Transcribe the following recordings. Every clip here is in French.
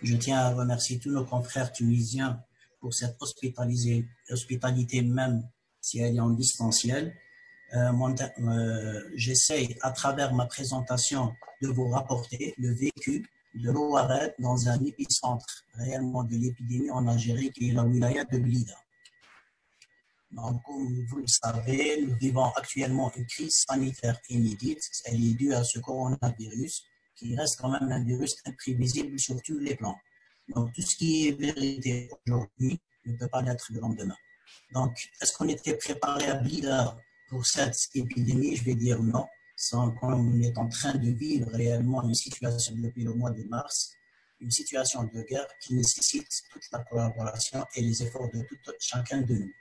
Je tiens à remercier tous nos confrères tunisiens pour cette hospitalité, même si elle est en distanciel. J'essaie, à travers ma présentation, de vous rapporter le vécu de l'ORL dans un épicentre réellement de l'épidémie en Algérie, qui est la wilaya de Blida. Donc, comme vous le savez, nous vivons actuellement une crise sanitaire inédite. Elle est due à ce coronavirus, qui reste quand même un virus imprévisible sur tous les plans. Donc, tout ce qui est vérité aujourd'hui ne peut pas l'être le lendemain. Donc, est-ce qu'on était préparé à Blida pour cette épidémie? Je vais dire non. On est en train de vivre réellement une situation depuis le mois de mars, une situation de guerre qui nécessite toute la collaboration et les efforts de chacun de nous.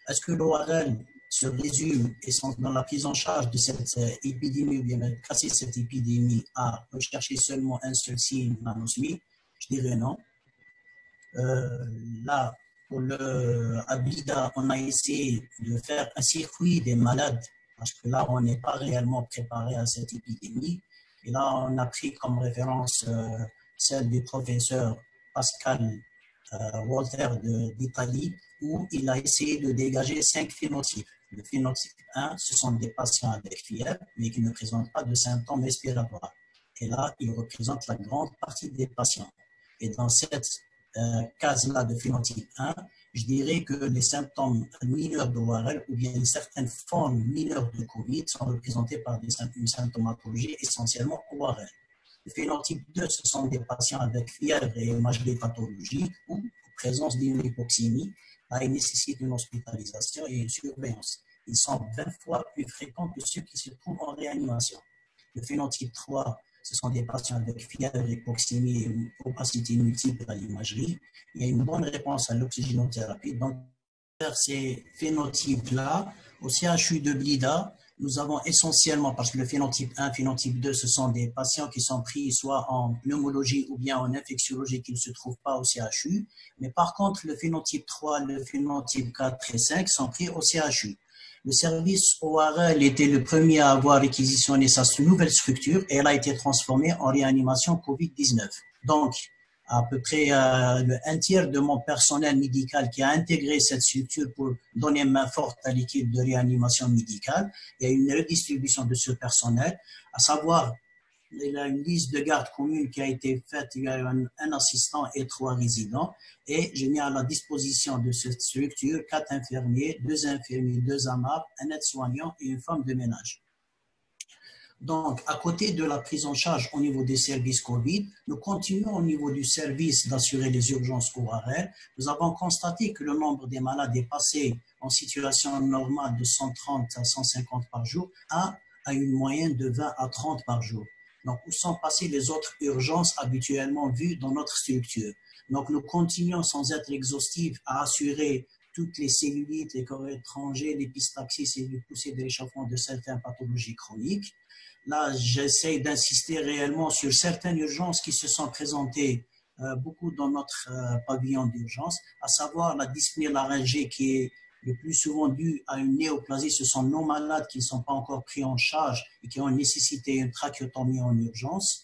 Est-ce que l'ORL se résume dans la prise en charge de cette épidémie, ou bien casser cette épidémie à rechercher seulement un seul signe, l'anosmie? Je dirais non. Là, à Blida, on a essayé de faire un circuit des malades, parce que là, on n'est pas réellement préparé à cette épidémie. Et là, on a pris comme référence celle du professeur Pascal Walter d'Italie, où il a essayé de dégager 5 phénotypes. Le phénotype 1, ce sont des patients avec fièvre, mais qui ne présentent pas de symptômes respiratoires. Et là, il représente la grande partie des patients. Et dans cette case-là de phénotype 1, je dirais que les symptômes mineurs d'ORL ou bien certaines formes mineures de COVID sont représentés par une symptomatologie essentiellement ORL. Le phénotype 2, ce sont des patients avec fièvre et imagerie pathologique ou présence d'une hypoxémie. Là, ils nécessitent une hospitalisation et une surveillance. Ils sont 20 fois plus fréquents que ceux qui se trouvent en réanimation. Le phénotype 3, ce sont des patients avec fièvre, hypoxémie et opacité multiple à l'imagerie. Il y a une bonne réponse à l'oxygénothérapie. Donc, vers ces phénotypes-là, au CHU de Blida, nous avons essentiellement, parce que le phénotype 1, phénotype 2, ce sont des patients qui sont pris soit en pneumologie ou bien en infectiologie qui ne se trouvent pas au CHU. Mais par contre, le phénotype 3, le phénotype 4 et 5 sont pris au CHU. Le service ORL était le premier à avoir réquisitionné sa nouvelle structure et elle a été transformée en réanimation COVID-19. Donc, à peu près un tiers de mon personnel médical qui a intégré cette structure pour donner main forte à l'équipe de réanimation médicale. Il y a une redistribution de ce personnel, à savoir, il y a une liste de garde commune qui a été faite, il y a un assistant et 3 résidents, et j'ai mis à la disposition de cette structure 4 infirmiers, 2 infirmiers, 2 AMAP, un aide-soignant et une femme de ménage. Donc, à côté de la prise en charge au niveau des services COVID, nous continuons au niveau du service d'assurer les urgences ORL. Nous avons constaté que le nombre des malades est passé en situation normale de 130 à 150 par jour à une moyenne de 20 à 30 par jour. Donc, où sont passées les autres urgences habituellement vues dans notre structure? Donc, nous continuons sans être exhaustifs à assurer toutes les cellulites, les corps étrangers, l'épistaxis et le poussée de l'échauffement de certaines pathologies chroniques. Là, j'essaie d'insister réellement sur certaines urgences qui se sont présentées beaucoup dans notre pavillon d'urgence, à savoir la dyspnée laryngée qui est le plus souvent due à une néoplasie. Ce sont nos malades qui ne sont pas encore pris en charge et qui ont nécessité une trachéotomie en urgence.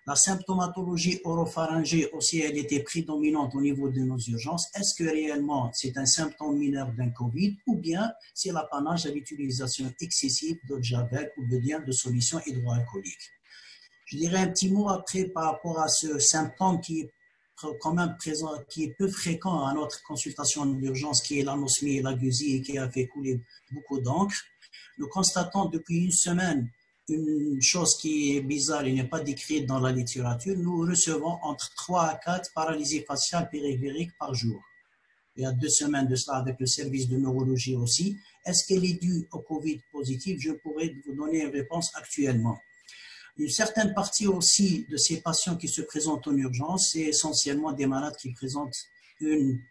La symptomatologie oropharyngée aussi, elle était prédominante au niveau de nos urgences. Est-ce que réellement c'est un symptôme mineur d'un COVID ou bien c'est l'apanage à l'utilisation excessive d'eau de javel ou bien de solutions hydroalcooliques? Je dirais un petit mot après par rapport à ce symptôme qui est quand même présent, qui est peu fréquent à notre consultation d'urgence, qui est l'anosmie et la gueusie et qui a fait couler beaucoup d'encre. Nous constatons depuis une semaine une chose qui est bizarre et n'est pas décrite dans la littérature. Nous recevons entre 3 à 4 paralysies faciales périphériques par jour. Il y a 2 semaines de cela avec le service de neurologie aussi. Est-ce qu'elle est due au COVID positif? Je pourrais vous donner une réponse actuellement. Une certaine partie aussi de ces patients qui se présentent en urgence, c'est essentiellement des malades qui présentent une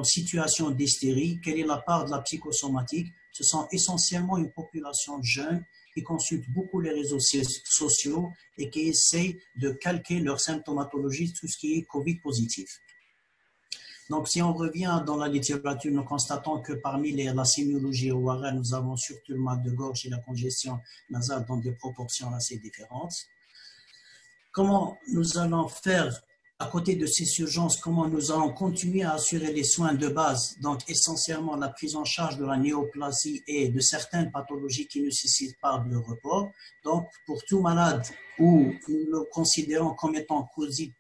situation d'hystérie. Quelle est la part de la psychosomatique? Ce sont essentiellement une population jeune qui consultent beaucoup les réseaux sociaux et qui essayent de calquer leur symptomatologie, tout ce qui est COVID positif. Donc, si on revient dans la littérature, nous constatons que parmi la sémiologie ORL, nous avons surtout le mal de gorge et la congestion nasale dans des proportions assez différentes. Comment nous allons faire à côté de ces urgences, comment nous allons continuer à assurer les soins de base, donc essentiellement la prise en charge de la néoplasie et de certaines pathologies qui ne nécessitent pas de repos. Donc, pour tout malade où nous le considérons comme étant Covid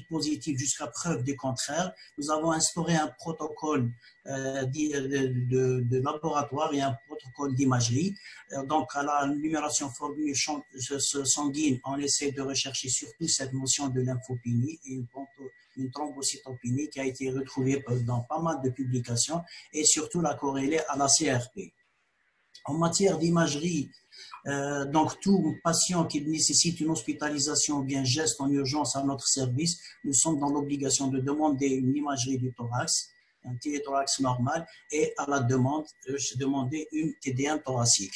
positif jusqu'à preuve du contraire, nous avons instauré un protocole de laboratoire et un protocole d'imagerie. Donc, à la numération formule sanguine, on essaie de rechercher surtout cette notion de lymphopénie et une thrombocytopénie qui a été retrouvée dans pas mal de publications et surtout la corréler à la CRP. En matière d'imagerie, donc tout patient qui nécessite une hospitalisation ou bien geste en urgence à notre service, nous sommes dans l'obligation de demander une imagerie du thorax, un télé-thorax normal, et à la demande, se demander une TD1 thoracique.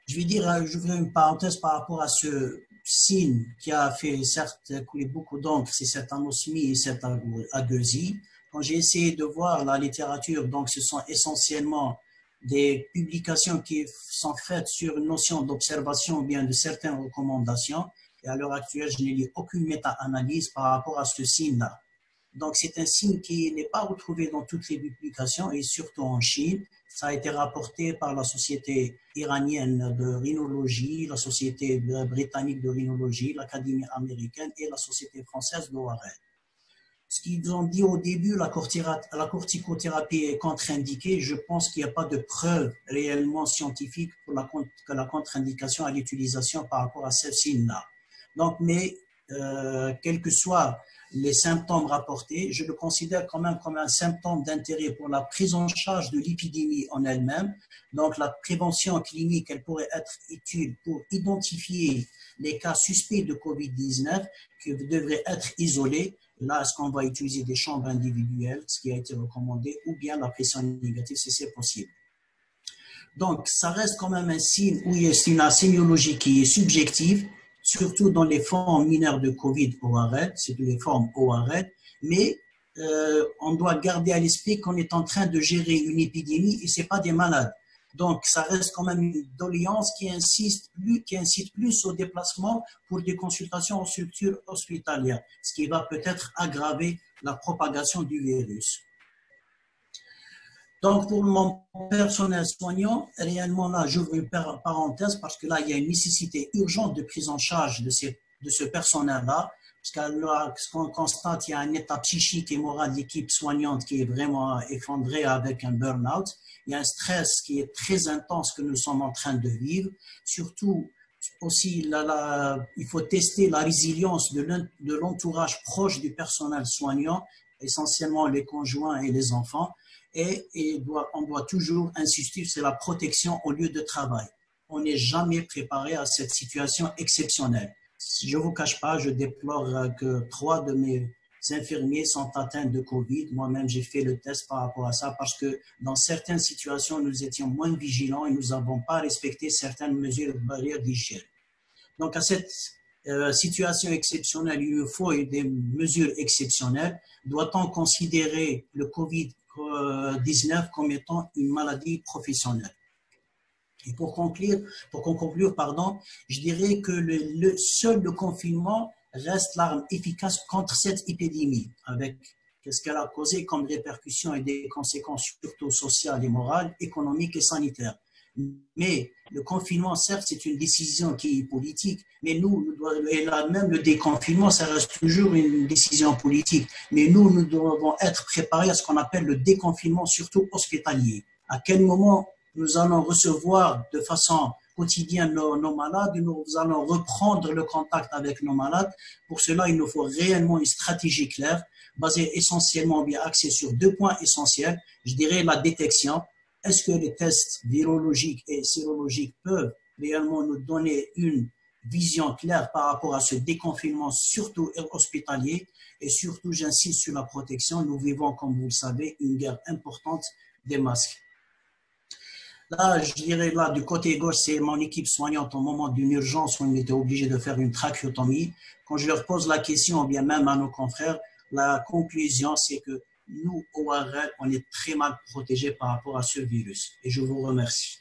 Je vais dire, je ferai une parenthèse par rapport à ce signe qui a fait certes couler beaucoup d'encre, c'est cette anosmie et cette agueusie. Quand j'ai essayé de voir la littérature, donc ce sont essentiellement des publications qui sont faites sur une notion d'observation ou bien de certaines recommandations. Et à l'heure actuelle, je n'ai lu aucune méta-analyse par rapport à ce signe-là. Donc, c'est un signe qui n'est pas retrouvé dans toutes les publications et surtout en Chine. Ça a été rapporté par la Société iranienne de rhinologie, la Société britannique de rhinologie, l'Académie américaine et la Société française d'ORL. Ce qu'ils ont dit au début, la corticothérapie est contre-indiquée. Je pense qu'il n'y a pas de preuve réellement scientifique pour que la contre-indication à l'utilisation par rapport à ce signe-là. Donc, mais quels que soient les symptômes rapportés, je le considère quand même comme un symptôme d'intérêt pour la prise en charge de l'épidémie en elle-même. Donc, la prévention clinique, elle pourrait être utile pour identifier les cas suspects de COVID-19 qui devraient être isolés. Là, est-ce qu'on va utiliser des chambres individuelles, ce qui a été recommandé, ou bien la pression négative, si c'est possible. Donc, ça reste quand même un signe où il y a une sémiologie qui est subjective, surtout dans les formes mineures de COVID-ORL, c'est les formes ORL, mais on doit garder à l'esprit qu'on est en train de gérer une épidémie et ce n'est pas des malades. Donc, ça reste quand même une doléance qui incite plus au déplacement pour des consultations en structure hospitalière, ce qui va peut-être aggraver la propagation du virus. Donc, pour mon personnel soignant, réellement là, j'ouvre une parenthèse parce que là, il y a une nécessité urgente de prise en charge de ce personnel-là, parce que ce qu'on constate, il y a un état psychique et moral de l'équipe soignante qui est vraiment effondré avec un burn-out. Il y a un stress qui est très intense que nous sommes en train de vivre. Surtout, aussi, il faut tester la résilience de l'entourage proche du personnel soignant, essentiellement les conjoints et les enfants. Et on doit toujours insister sur la protection au lieu de travail. On n'est jamais préparé à cette situation exceptionnelle. Je ne vous cache pas, je déplore que 3 de mes infirmiers sont atteints de Covid. Moi-même, j'ai fait le test par rapport à ça parce que dans certaines situations, nous étions moins vigilants et nous n'avons pas respecté certaines mesures de barrière d'hygiène. Donc, à cette situation exceptionnelle, il nous faut des mesures exceptionnelles. Doit-on considérer le Covid-19 comme étant une maladie professionnelle? Et pour conclure, je dirais que le confinement reste l'arme efficace contre cette épidémie, avec ce qu'elle a causé comme répercussions et des conséquences surtout sociales et morales, économiques et sanitaires. Mais le confinement, certes, c'est une décision qui est politique, mais et là même le déconfinement, ça reste toujours une décision politique. Mais nous devons être préparés à ce qu'on appelle le déconfinement, surtout hospitalier. À quel moment nous allons recevoir de façon quotidienne nos malades, nous allons reprendre le contact avec nos malades. Pour cela, il nous faut réellement une stratégie claire, basée essentiellement bien axée sur 2 points essentiels. Je dirais la détection. Est-ce que les tests virologiques et sérologiques peuvent réellement nous donner une vision claire par rapport à ce déconfinement, surtout hospitalier, et surtout, j'insiste sur la protection. Nous vivons, comme vous le savez, une guerre importante des masques. Là, je dirais, là, du côté gauche, c'est mon équipe soignante au moment d'une urgence où on était obligé de faire une trachéotomie. Quand je leur pose la question, ou bien même à nos confrères, la conclusion, c'est que nous, ORL, on est très mal protégés par rapport à ce virus. Et je vous remercie.